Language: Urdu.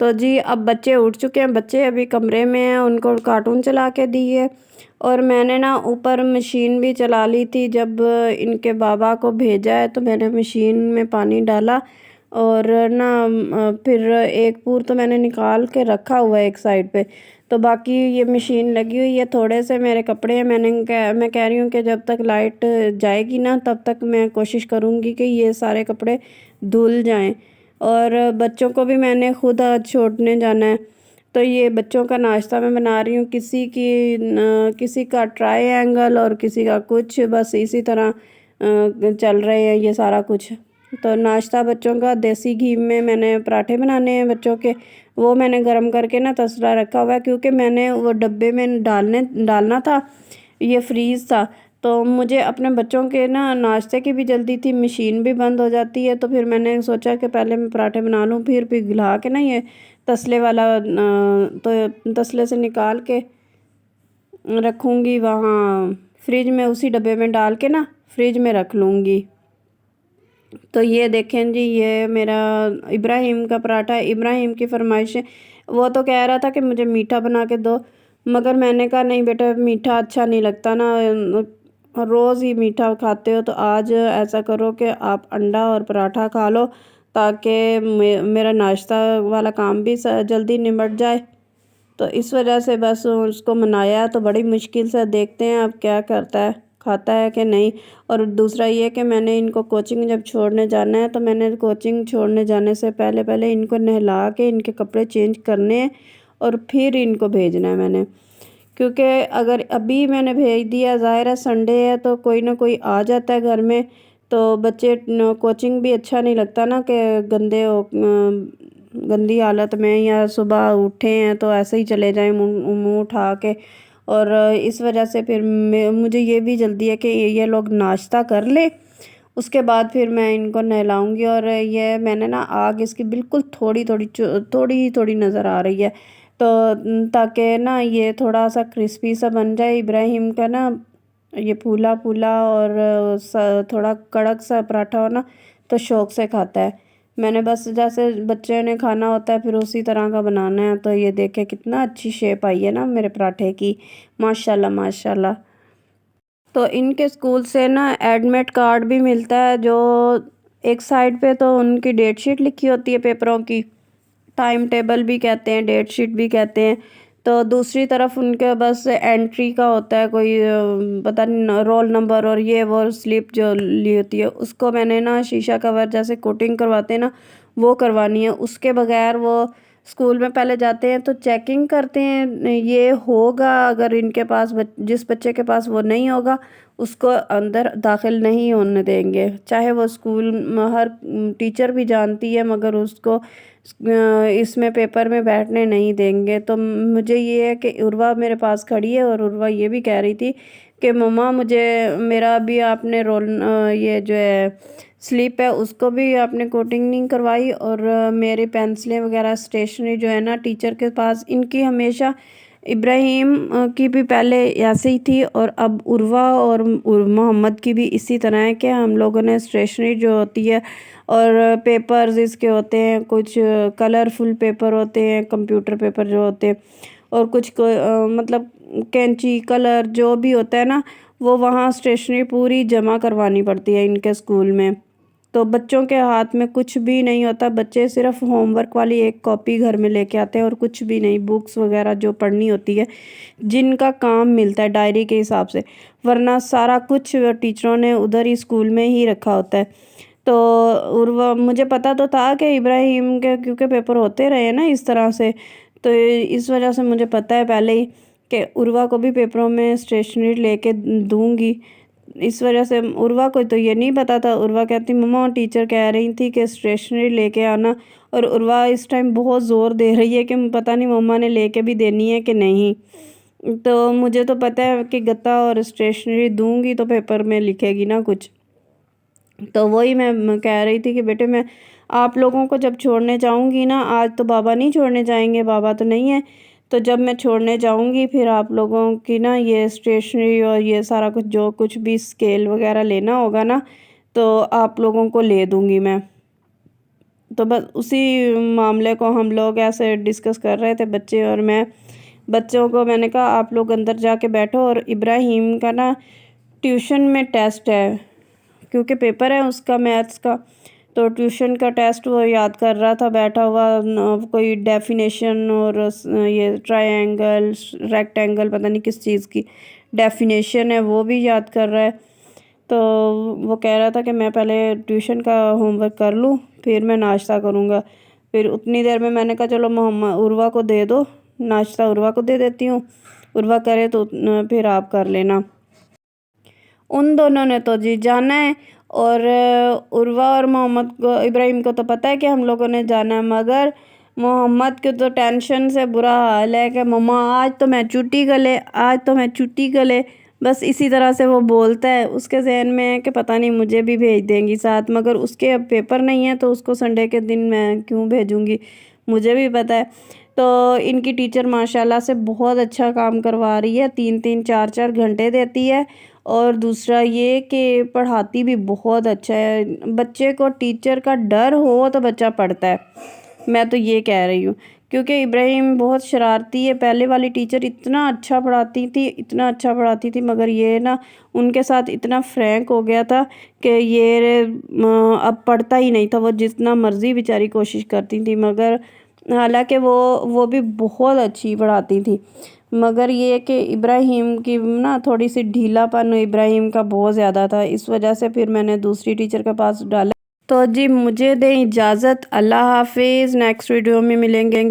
تو جی اب بچے اٹھ چکے ہیں، بچے ابھی کمرے میں ہیں، ان کو کارٹون چلا کے دی ہے، اور میں نے نا اوپر مشین بھی چلا لی تھی۔ جب ان کے بابا کو بھیجا ہے تو میں نے مشین میں پانی ڈالا، اور نا پھر ایک پور تو میں نے نکال کے رکھا ہوا ہے ایک سائڈ پہ، تو باقی یہ مشین لگی ہوئی ہے۔ تھوڑے سے میرے کپڑے ہیں، میں کہہ رہی ہوں کہ جب تک لائٹ جائے گی نا تب تک میں کوشش کروں گی کہ یہ سارے کپڑے دھل جائیں۔ اور بچوں کو بھی میں نے خود آج چھوڑنے جانا ہے، تو یہ بچوں کا ناشتہ میں بنا رہی ہوں، کسی کا ٹرائی اینگل اور کسی کا کچھ، بس اسی طرح چل رہے ہیں یہ سارا کچھ۔ تو ناشتہ بچوں کا دیسی گھی میں نے پراٹھے بنانے ہیں بچوں کے، وہ میں نے گرم کر کے نا تسلا رکھا ہوا ہے، کیونکہ میں نے وہ ڈبے میں ڈالنا تھا، یہ فریز تھا، تو مجھے اپنے بچوں کے نا ناشتے کی بھی جلدی تھی، مشین بھی بند ہو جاتی ہے، تو پھر میں نے سوچا کہ پہلے میں پراٹھے بنا لوں، پھر پگھلا کے نا یہ تسلے والا تو تسلے سے نکال کے رکھوں گی وہاں فریج میں، اسی ڈبے میں ڈال کے نا فریج میں رکھ لوں گی۔ تو یہ دیکھیں جی، یہ میرا ابراہیم کا پراٹھا، ابراہیم کی فرمائش ہے، وہ تو کہہ رہا تھا کہ مجھے میٹھا بنا کے دو، مگر میں نے کہا نہیں بیٹا، میٹھا اچھا نہیں لگتا نا، روز ہی میٹھا کھاتے ہو، تو آج ایسا کرو کہ آپ انڈا اور پراٹھا کھا لو، تاکہ میرا ناشتہ والا کام بھی جلدی نمٹ جائے۔ تو اس وجہ سے بس اس کو منایا، تو بڑی مشکل سے دیکھتے ہیں اب کیا کرتا ہے، کھاتا ہے کہ نہیں۔ اور دوسرا یہ کہ میں نے ان کو کوچنگ جب چھوڑنے جانا ہے، تو میں نے کوچنگ چھوڑنے جانے سے پہلے ان کو نہلا کے ان کے کپڑے چینج کرنے ہیں، اور پھر ان کو بھیجنا ہے میں نے، کیونکہ اگر ابھی میں نے بھیج دیا، ظاہر ہے سنڈے ہے تو کوئی نہ کوئی آ جاتا ہے گھر میں، تو بچے کوچنگ بھی اچھا نہیں لگتا نا کہ گندی حالت میں، یا صبح اٹھے ہیں تو ایسے ہی چلے جائیں منہ اٹھا کے، اور اس وجہ سے پھر مجھے یہ بھی جلدی ہے کہ یہ لوگ ناشتہ کر لیں، اس کے بعد پھر میں ان کو نہلاؤں گی۔ اور یہ میں نے نا آگ اس کی بالکل تھوڑی نظر آ رہی ہے، تو تاکہ نا یہ تھوڑا سا کرسپی سا بن جائے۔ ابراہیم کا نا یہ پھولا اور تھوڑا کڑک سا پراٹھا ہو نا تو شوق سے کھاتا ہے۔ میں نے بس جیسے بچے نے کھانا ہوتا ہے پھر اسی طرح کا بنانا ہے۔ تو یہ دیکھیں کتنا اچھی شیپ آئی ہے نا میرے پراٹھے کی، ماشاءاللہ ماشاءاللہ۔ تو ان کے اسکول سے نا ایڈمٹ کارڈ بھی ملتا ہے، جو ایک سائڈ پہ تو ان کی ڈیٹ شیٹ لکھی ہوتی ہے پیپروں کی، ٹائم ٹیبل بھی کہتے ہیں، ڈیٹ شیٹ بھی کہتے ہیں، تو دوسری طرف ان کے بس انٹری کا ہوتا ہے کوئی پتہ نہیں رول نمبر، اور یہ وہ سلپ جو لی ہوتی ہے اس کو میں نے نا شیشہ کور جیسے کوٹنگ کرواتے ہیں نا وہ کروانی ہے، اس کے بغیر وہ اسکول میں پہلے جاتے ہیں تو چیکنگ کرتے ہیں یہ ہوگا، اگر ان کے پاس جس بچے کے پاس وہ نہیں ہوگا اس کو اندر داخل نہیں ہونے دیں گے، چاہے وہ اسکول ہر ٹیچر بھی جانتی ہے، مگر اس کو اس میں پیپر میں بیٹھنے نہیں دیں گے۔ تو مجھے یہ ہے کہ عروہ میرے پاس کھڑی ہے، اور عروہ یہ بھی کہہ رہی تھی کہ مما مجھے میرا بھی آپ نے یہ جو ہے سلپ ہے اس کو بھی آپ نے کوٹنگ نہیں کروائی، اور میری پینسلیں وغیرہ اسٹیشنری جو ہے نا ٹیچر کے پاس، ان کی ہمیشہ ابراہیم کی بھی پہلے ایسے ہی تھی، اور اب عروہ اور محمد کی بھی اسی طرح ہے کہ ہم لوگوں نے اسٹیشنری جو ہوتی ہے اور پیپرز اس کے ہوتے ہیں، کچھ کلرفل پیپر ہوتے ہیں، کمپیوٹر پیپر جو ہوتے ہیں، اور کچھ مطلب کینچی کلر جو بھی ہوتا ہے نا وہ وہاں اسٹیشنری پوری جمع کروانی پڑتی ہے ان کے اسکول میں۔ تو بچوں کے ہاتھ میں کچھ بھی نہیں ہوتا، بچے صرف ہوم ورک والی ایک کاپی گھر میں لے کے آتے ہیں، اور کچھ بھی نہیں، بکس وغیرہ جو پڑھنی ہوتی ہے جن کا کام ملتا ہے ڈائری کے حساب سے، ورنہ سارا کچھ ٹیچروں نے ادھر ہی اسکول میں ہی رکھا ہوتا ہے۔ تو مجھے پتا تو تھا کہ ابراہیم کے کیونکہ پیپر ہوتے رہے نا اس طرح سے، تو اس وجہ سے مجھے پتہ ہے پہلے ہی کہ عروہ کو بھی پیپروں میں اسٹیشنری لے کے دوں گی، اس وجہ سے عروہ کو تو یہ نہیں پتا تھا۔ عروہ کہتی مما ٹیچر کہہ رہی تھی کہ اسٹیشنری لے کے آنا، اور عروہ اس ٹائم بہت زور دے رہی ہے کہ پتہ نہیں مما نے لے کے بھی دینی ہے کہ نہیں، تو مجھے تو پتہ ہے کہ گتا اور اسٹیشنری دوں گی تو پیپر میں لکھے گی نا کچھ، تو وہی میں کہہ رہی تھی کہ بیٹے میں آپ لوگوں کو جب چھوڑنے جاؤں گی نا، آج تو بابا نہیں چھوڑنے جائیں گے، بابا تو نہیں ہے، تو جب میں چھوڑنے جاؤں گی پھر آپ لوگوں کی نا یہ اسٹیشنری اور یہ سارا کچھ جو کچھ بھی اسکیل وغیرہ لینا ہوگا نا تو آپ لوگوں کو لے دوں گی میں۔ تو بس اسی معاملے کو ہم لوگ ایسے ڈسکس کر رہے تھے بچے اور میں. بچوں کو میں نے کہا آپ لوگ اندر جا کے بیٹھو، اور ابراہیم کا نا ٹیوشن میں ٹیسٹ ہے کیونکہ پیپر ہے اس کا میتھس کا، تو ٹیوشن کا ٹیسٹ وہ یاد کر رہا تھا بیٹھا ہوا. کوئی ڈیفینیشن اور یہ ٹرائی اینگل ریکٹینگل پتہ نہیں کس چیز کی ڈیفینیشن ہے وہ بھی یاد کر رہا ہے. تو وہ کہہ رہا تھا کہ میں پہلے ٹیوشن کا ہوم ورک کر لوں پھر میں ناشتہ کروں گا. پھر اتنی دیر میں نے کہا چلو عروہ کو دے دو ناشتہ، عروہ کو دے دیتی ہوں، عروہ کرے تو پھر آپ کر لینا. ان دونوں نے تو جی جانا ہے، اور عروہ اور محمد کو ابراہیم کو تو پتہ ہے کہ ہم لوگوں نے جانا ہے، مگر محمد کے تو ٹینشن سے برا حال ہے کہ مما آج تو میں چھٹی گلے، آج تو میں چھٹی گلے، بس اسی طرح سے وہ بولتا ہے. اس کے ذہن میں ہے کہ پتہ نہیں مجھے بھی بھیج دیں گی ساتھ، مگر اس کے اب پیپر نہیں ہے تو اس کو سنڈے کے دن میں کیوں بھیجوں گی، مجھے بھی پتہ ہے. تو ان کی ٹیچر ماشاءاللہ سے بہت اچھا کام کروا رہی ہے، 3 4 گھنٹے دیتی ہے، اور دوسرا یہ کہ پڑھاتی بھی بہت اچھا ہے. بچے کو ٹیچر کا ڈر ہو تو بچہ پڑھتا ہے، میں تو یہ کہہ رہی ہوں. کیونکہ ابراہیم بہت شرارتی ہے، پہلے والی ٹیچر اتنا اچھا پڑھاتی تھی مگر یہ نا ان کے ساتھ اتنا فرینک ہو گیا تھا کہ یہ اب پڑھتا ہی نہیں تھا. وہ جتنا مرضی بیچاری کوشش کرتی تھی، مگر حالانکہ وہ بھی بہت اچھی پڑھاتی تھی، مگر یہ کہ ابراہیم کی نا تھوڑی سی ڈھیلا پن ابراہیم کا بہت زیادہ تھا، اس وجہ سے پھر میں نے دوسری ٹیچر کے پاس ڈالا. تو جی مجھے دیں اجازت، اللہ حافظ، نیکسٹ ویڈیو میں ملیں گے.